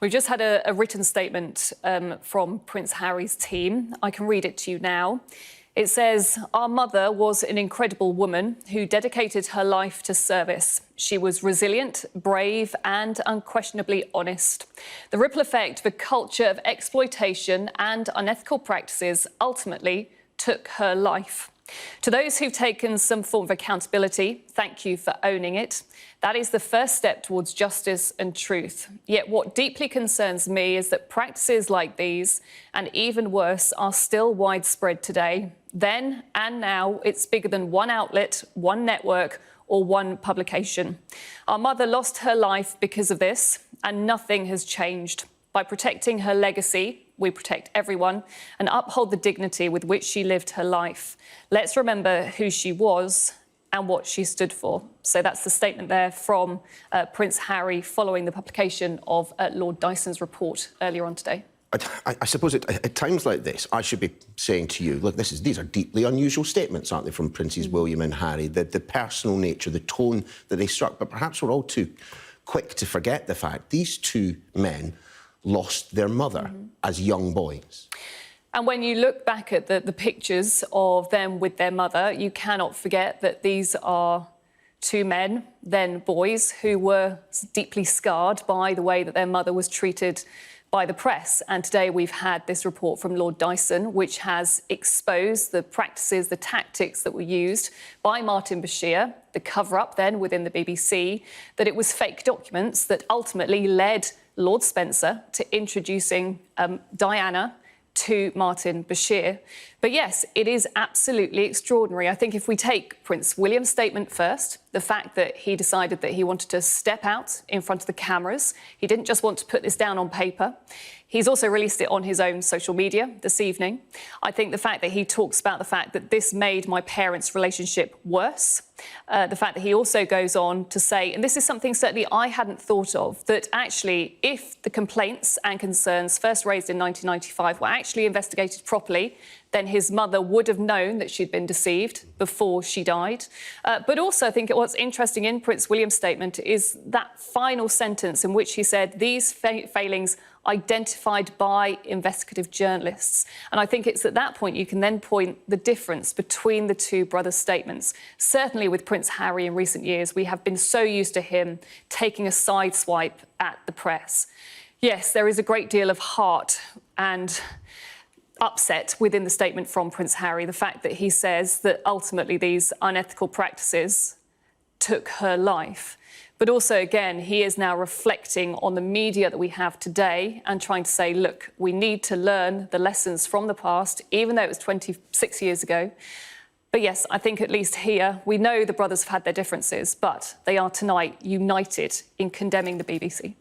We've just had a written statement from Prince Harry's team. I can read it to you now. It says, "Our mother was an incredible woman who dedicated her life to service. She was resilient, brave and unquestionably honest. The ripple effect of a culture of exploitation and unethical practices ultimately took her life. To those who've taken some form of accountability, thank you for owning it. That is the first step towards justice and truth. Yet what deeply concerns me is that practices like these, and even worse, are still widespread today. Then and now, it's bigger than one outlet, one network, or one publication. Our mother lost her life because of this, and nothing has changed. By protecting her legacy, we protect everyone and uphold the dignity with which she lived her life. Let's remember who she was and what she stood for." So that's the statement there from Prince Harry following the publication of Lord Dyson's report earlier on today. I suppose at times like this, I should be saying to you, look, these are deeply unusual statements, aren't they, from Princes William and Harry, the personal nature, the tone that they struck. But perhaps we're all too quick to forget the fact these two men lost their mother as young boys. And when you look back at the pictures of them with their mother, you cannot forget that these are two men, then boys, who were deeply scarred by the way that their mother was treated by the press. And today we've had this report from Lord Dyson, which has exposed the practices, the tactics that were used by Martin Bashir, the cover-up then within the BBC, that it was fake documents that ultimately led Lord Spencer to introducing Diana to Martin Bashir. But yes, it is absolutely extraordinary. I think if we take Prince William's statement first, the fact that he decided that he wanted to step out in front of the cameras, he didn't just want to put this down on paper. He's also released it on his own social media this evening. I think the fact that he talks about the fact that this made my parents' relationship worse, the fact that he also goes on to say, and this is something certainly I hadn't thought of, that actually if the complaints and concerns first raised in 1995 were actually investigated properly, then his mother would have known that she'd been deceived before she died. But also I think what's interesting in Prince William's statement is that final sentence in which he said, "These failings identified by investigative journalists." And I think it's at that point you can then point the difference between the two brothers' statements. Certainly with Prince Harry in recent years, we have been so used to him taking a sideswipe at the press. Yes, there is a great deal of heart and upset within the statement from Prince Harry, the fact that he says that ultimately these unethical practices took her life. But also, again, he is now reflecting on the media that we have today and trying to say, look, we need to learn the lessons from the past, even though it was 26 years ago. But yes, I think at least here, we know the brothers have had their differences, but they are tonight united in condemning the BBC.